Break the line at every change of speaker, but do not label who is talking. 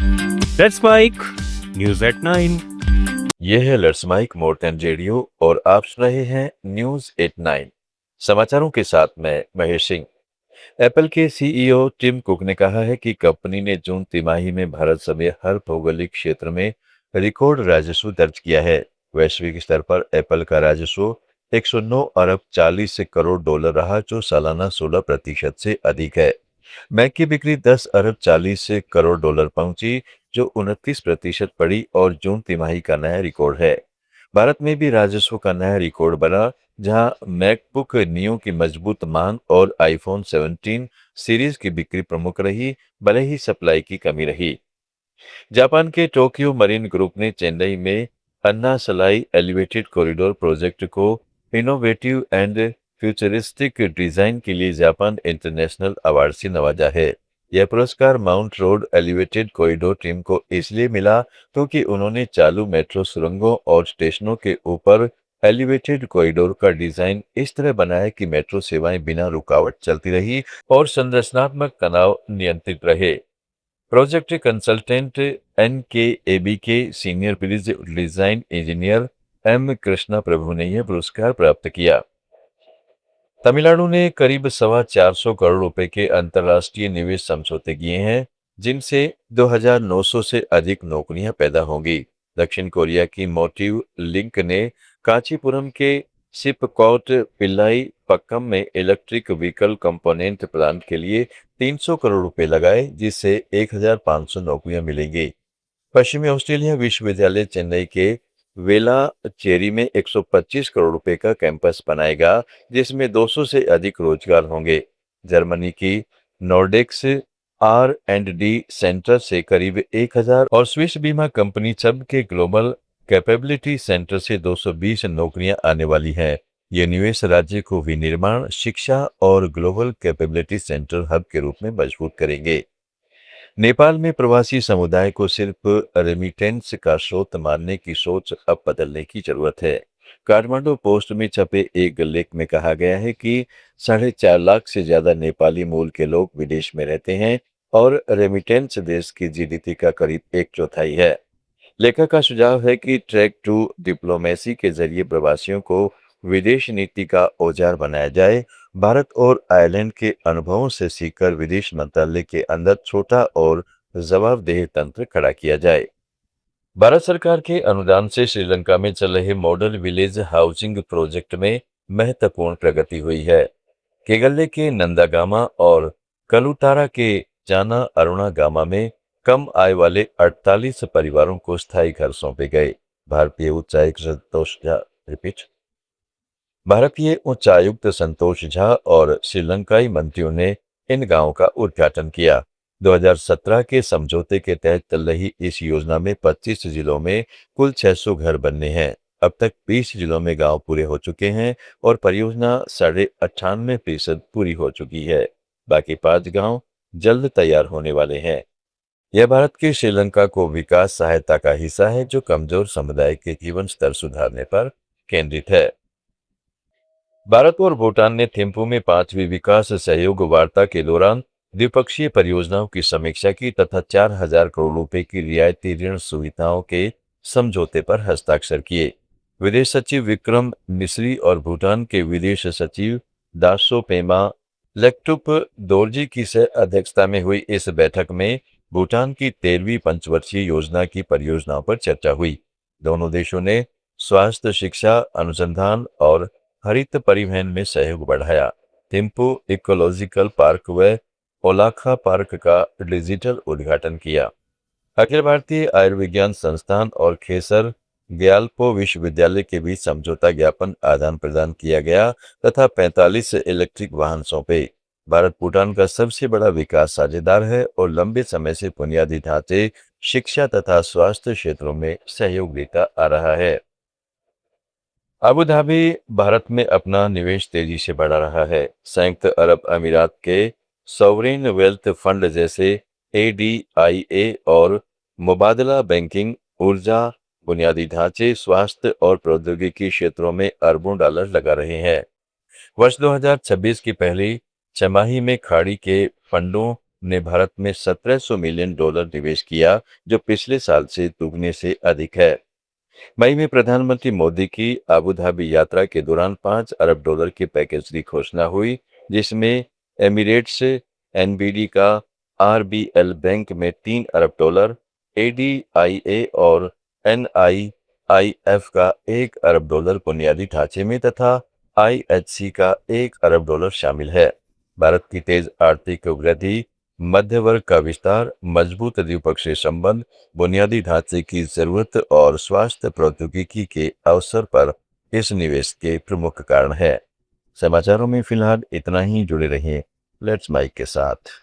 Let's mic news at 9।
ये है let's mic Morton radio और आप सुन रहे हैं न्यूज 89 समाचारों के साथ मैं महेश सिंह। एप्पल के सीईओ टिम कुक ने कहा है कि कंपनी ने जून तिमाही में भारत समेत हर भौगोलिक क्षेत्र में रिकॉर्ड राजस्व दर्ज किया है। वैश्विक स्तर पर एप्पल का राजस्व 109 अरब 40 करोड़ डॉलर रहा, जो सालाना 16% से अधिक है। मैक की बिक्री 10 अरब 40 करोड़ डॉलर पहुंची, जो 29% बढ़ी और जून तिमाही का नया रिकॉर्ड है। भारत में भी राजस्व का नया रिकॉर्ड बना, जहां मैकबुक नियो की मजबूत मांग और आईफोन 17 सीरीज की बिक्री प्रमुख रही, भले ही सप्लाई की कमी रही। जापान के टोक्यो मरीन ग्रुप ने चेन्नई में अन्ना सलाई एलिवेटेड कॉरिडोर प्रोजेक्ट को इनोवेटिव एंड फ्यूचरिस्टिक डिजाइन के लिए जापान इंटरनेशनल अवार्ड से नवाजा है। यह पुरस्कार mount road elevated corridor team को इसलिए मिला क्योंकि उन्होंने चालू मेट्रो सुरंगों और स्टेशनों के ऊपर एलिवेटेड कॉरिडोर का डिजाइन इस तरह बनाया कि मेट्रो सेवाएं बिना रुकावट चलती रही और संरचनात्मक तनाव नियंत्रित रहे। प्रोजेक्ट कंसल्टेंट एनकेएबी के senior bridge design engineer M Krishna Prabhu ने यह पुरस्कार प्राप्त किया। तमिलनाडु ने करीब 425 करोड़ रुपए के अंतर्राष्ट्रीय निवेश समझौते किए हैं, जिनसे 2,900 से अधिक नौकरियां पैदा होंगी। दक्षिण कोरिया की मोटिव लिंक ने कांचीपुरम के शिपकॉट पिल्लाई पक्कम में इलेक्ट्रिक व्हीकल कंपोनेंट प्लांट के लिए 300 करोड़ रुपए लगाए, जिससे 1,500 नौकरियां मिलेंगी। पश्चिमी ऑस्ट्रेलिया विश्वविद्यालय चेन्नई के वेलाचेरी में 125 करोड़ रुपए का कैंपस बनाएगा, जिसमें 200 से अधिक रोजगार होंगे। जर्मनी की नॉर्डेक्स आर एंड डी सेंटर से करीब 1,000 और स्विस बीमा कंपनी सब के ग्लोबल कैपेबिलिटी सेंटर से 220 नौकरियां आने वाली हैं। ये निवेश राज्य को विनिर्माण, शिक्षा और ग्लोबल कैपेबिलिटी सेंटर हब के रूप में मजबूत करेंगे। नेपाल में प्रवासी समुदाय को सिर्फ रेमिटेंस का स्रोत मानने की सोच अब बदलने की जरूरत है। काठमांडू पोस्ट में छपे एक लेख में कहा गया है कि 4.5 लाख से ज्यादा नेपाली मूल के लोग विदेश में रहते हैं और रेमिटेंस देश की जीडीपी का करीब एक चौथाई है। लेखक का सुझाव है कि ट्रैक टू डिप्लोमेसी के जरिए प्रवासियों को विदेश नीति का औजार बनाया जाए। भारत और आयरलैंड के अनुभवों से सीखकर विदेश मंत्रालय के अंदर छोटा और जवाबदेह तंत्र खड़ा किया जाए। भारत सरकार के अनुदान से श्रीलंका में चल रहे मॉडल विलेज हाउसिंग प्रोजेक्ट में महत्वपूर्ण प्रगति हुई है। केगल्ले के नंदागामा और कलुटारा के जाना अरुणा गामा में कम आय वाले 48 परिवारों को स्थायी घर सौंपे गए। भारतीय उच्चायुक्त संतोष झा रिपीट भारतीय उच्चायुक्त संतोष झा और श्रीलंकाई मंत्रियों ने इन गांवों का उद्घाटन किया। 2017 के समझौते के तहत चल रही इस योजना में 25 जिलों में कुल 600 घर बनने हैं। अब तक 20 जिलों में गांव पूरे हो चुके हैं और परियोजना 98.5% पूरी हो चुकी है। बाकी 5 गांव जल्द तैयार होने वाले हैं। यह भारत की श्रीलंका को विकास सहायता का हिस्सा है, जो कमजोर समुदाय के जीवन स्तर सुधारने पर केंद्रित है। भारत और भूटान ने थिम्पू में 5वीं विकास सहयोग वार्ता के दौरान द्विपक्षीय परियोजनाओं की समीक्षा की तथा 4,000 करोड़ रुपए की रियायती ऋण सुविधाओं के समझौते पर हस्ताक्षर किए। विदेश सचिव विक्रम मिस्री और भूटान के विदेश सचिव दासो पेमा लेक्टुप दोरजी की सह अध्यक्षता में हुई इस बैठक में भूटान की 13वीं पंचवर्षीय योजना की परियोजनाओं पर चर्चा हुई। दोनों देशों ने स्वास्थ्य, शिक्षा, अनुसंधान और हरित परिवहन में सहयोग बढ़ाया। थिम्पू इकोलॉजिकल पार्क व ओलाखा पार्क का डिजिटल उद्घाटन किया। अखिल भारतीय आयुर्विज्ञान संस्थान और खेसर ग्याल्पो विश्वविद्यालय के बीच समझौता ज्ञापन आदान प्रदान किया गया तथा 45 इलेक्ट्रिक वाहन सौंपे। भारत भूटान का सबसे बड़ा विकास साझेदार है और लंबे समय से बुनियादी ढांचे, शिक्षा तथा स्वास्थ्य क्षेत्रों में सहयोग देता आ रहा है। अबू धाबी भारत में अपना निवेश तेजी से बढ़ा रहा है। संयुक्त अरब अमीरात के सॉवरेन वेल्थ फंड जैसे एडीआईए और मुबादला बैंकिंग, ऊर्जा, बुनियादी ढांचे, स्वास्थ्य और प्रौद्योगिकी क्षेत्रों में अरबों डॉलर लगा रहे हैं। वर्ष 2026 की पहली छमाही में खाड़ी के फंडों ने भारत में $1700 मिलियन निवेश किया, जो पिछले साल से दुगने से अधिक है। मई में प्रधानमंत्री मोदी की अबू धाबी यात्रा के दौरान $5 अरब के पैकेज की घोषणा हुई, जिसमें एमिरेट्स, एनबीडी का आरबीएल बैंक में $3 अरब, एडीआईए और एनआईआईएफ का $1 अरब बुनियादी ढांचे में तथा आईएचसी का $1 अरब शामिल है। भारत की तेज आर्थिक वृद्धि, मध्य वर्ग का विस्तार, मजबूत द्विपक्षीय संबंध, बुनियादी ढांचे की जरूरत और स्वास्थ्य प्रौद्योगिकी के अवसर पर इस निवेश के प्रमुख कारण है। समाचारों में फिलहाल इतना ही। जुड़े रहिए लेट्स माइक के साथ।